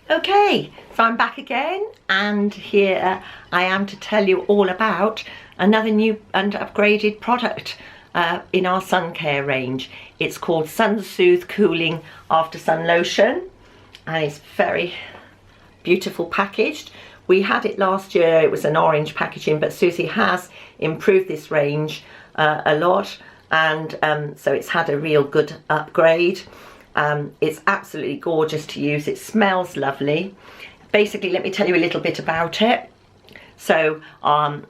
Okay, so I'm back again, and here I am to tell you all about another new and upgraded product in our sun care range. It's called SunSoothe Cooling Aftersun Lotion, and it's very beautiful packaged. We had it last year, it was an orange packaging, but SOOTHE has improved this range a lot, and so it's had a real good upgrade. It's absolutely gorgeous to use. It smells lovely. Basically, let me tell you a little bit about it. So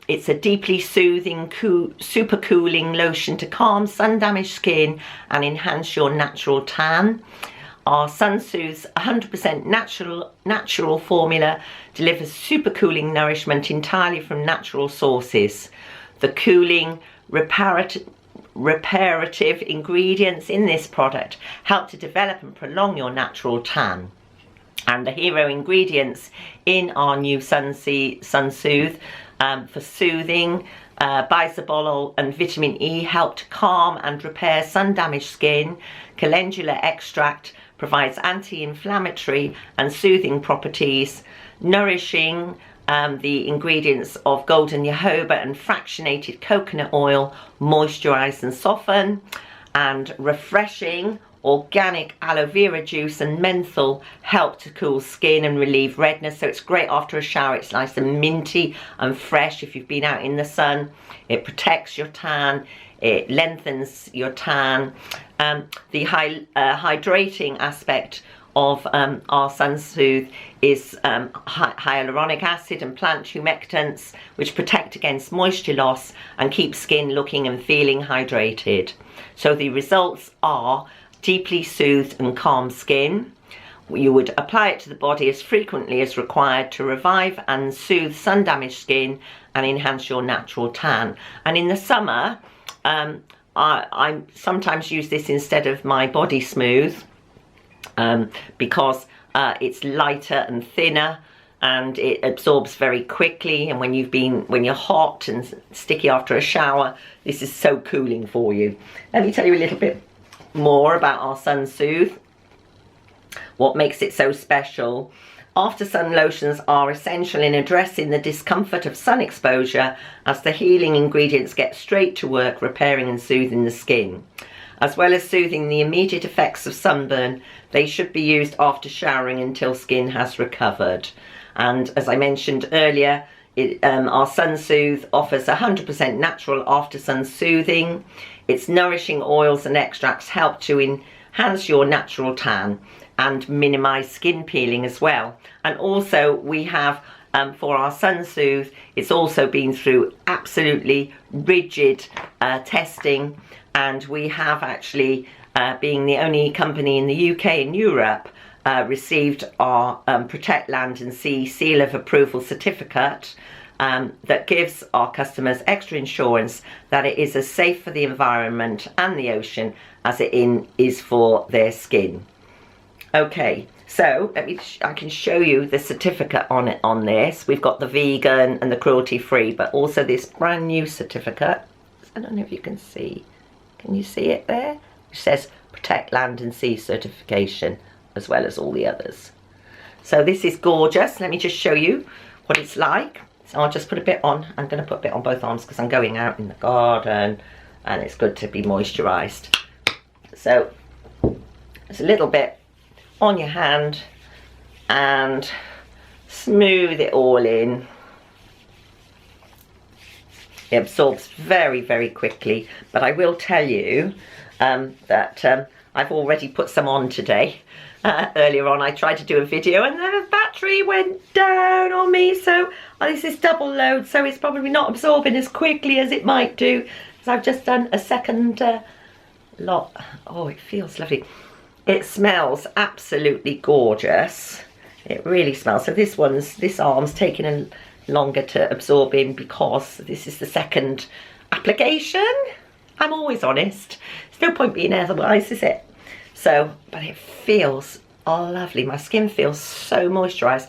it's a deeply soothing, super cooling lotion to calm sun-damaged skin and enhance your natural tan. Our SunSoothe's 100% natural formula delivers super cooling nourishment entirely from natural sources. The cooling, reparative ingredients in this product help to develop and prolong your natural tan. And the hero ingredients in our new SunSoothe for soothing, bisabolol and vitamin E help to calm and repair sun-damaged skin. Calendula extract provides anti-inflammatory and soothing properties. Nourishing, the ingredients of golden jojoba and fractionated coconut oil moisturize and soften. And refreshing, organic aloe vera juice and menthol help to cool skin and relieve redness. So it's great after a shower. It's nice and minty and fresh if you've been out in the sun. It protects your tan. It lengthens your tan. The hydrating aspect of our SunSoothe is hyaluronic acid and plant humectants, which protect against moisture loss and keep skin looking and feeling hydrated. So the results are deeply soothed and calm skin. You would apply it to the body as frequently as required to revive and soothe sun-damaged skin and enhance your natural tan. And in the summer, I sometimes use this instead of my body smooth, because it's lighter and thinner and it absorbs very quickly, and when you're hot and sticky after a shower, this is so cooling for you. Let me tell you a little bit more about our SunSoothe, what makes it so special. Aftersun lotions are essential in addressing the discomfort of sun exposure, as the healing ingredients get straight to work repairing and soothing the skin. As well as soothing the immediate effects of sunburn, they should be used after showering until skin has recovered. And as I mentioned earlier, our SunSoothe offers 100% natural after-sun soothing. Its nourishing oils and extracts help to enhance your natural tan and minimize skin peeling as well. And also we have, for our SunSoothe, it's also been through absolutely rigid testing, and we have actually, being the only company in the UK and Europe, received our ProtectLand+Sea seal of approval certificate that gives our customers extra insurance that it is as safe for the environment and the ocean as it is for their skin. Okay, so I can show you the certificate on this. We've got the vegan and the cruelty free, but also this brand new certificate. I don't know if you can see. Can you see it there? It says ProtectLand+Sea certification, as well as all the others. So this is gorgeous. Let me just show you what it's like. So I'll just put a bit on. I'm going to put a bit on both arms because I'm going out in the garden and it's good to be moisturised. So there's a little bit on your hand and smooth it all in. It absorbs very, very quickly, but I will tell you that I've already put some on today. Earlier on I tried to do a video and the battery went down on me, so this is double load, so it's probably not absorbing as quickly as it might do. So I've just done a second lot. Oh, it feels lovely. It smells absolutely gorgeous. It really smells. So this arm's taking longer to absorb in because this is the second application. I'm always honest. There's no point being otherwise, is it? So, but it feels lovely. My skin feels so moisturised.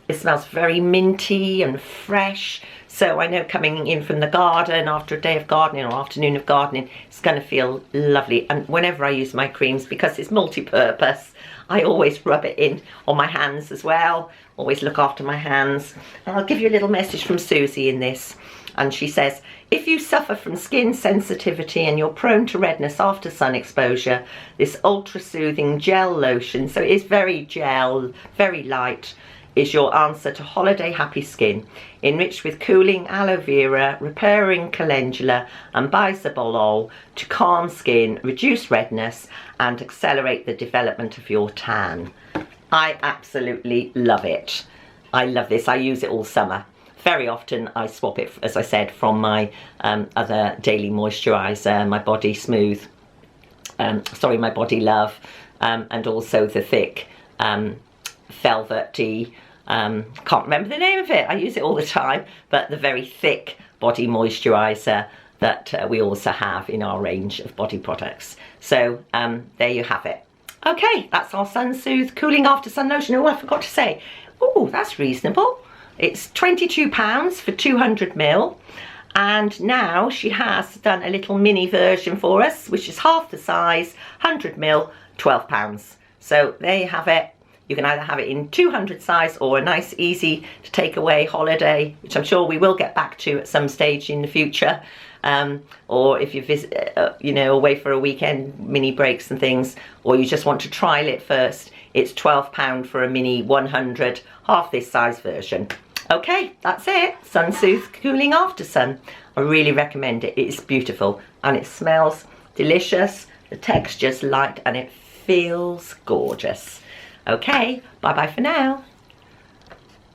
It smells very minty and fresh. So I know coming in from the garden after a day of gardening or afternoon of gardening, it's going to feel lovely. And whenever I use my creams, because it's multi-purpose, I always rub it in on my hands as well. Always look after my hands. And I'll give you a little message from Susie in this. And she says, if you suffer from skin sensitivity and you're prone to redness after sun exposure, this ultra soothing gel lotion, so it is very gel, very light, is your answer to holiday happy skin, enriched with cooling aloe vera, repairing calendula and bisabolol to calm skin, reduce redness and accelerate the development of your tan. I absolutely love it. I love this. I use it all summer. Very often I swap it, as I said, from my other daily moisturiser, my Body Smooth, my Body Love, and also the thick velvety, can't remember the name of it, I use it all the time, but the very thick body moisturiser that we also have in our range of body products. So there you have it. Okay, that's our SunSoothe Cooling After Sun Lotion. Oh, I forgot to say, oh, that's reasonable. It's £22 for 200ml. And now she has done a little mini version for us, which is half the size, 100ml, £12. So there you have it. You can either have it in 200 size or a nice, easy to take away holiday, which I'm sure we will get back to at some stage in the future. Or if you visit, away for a weekend, mini breaks and things, or you just want to trial it first, it's £12 for a mini 100, half this size version. Okay, that's it. SunSoothe Cooling After Sun. I really recommend it. It's beautiful and it smells delicious. The texture's light and it feels gorgeous. Okay, bye bye for now.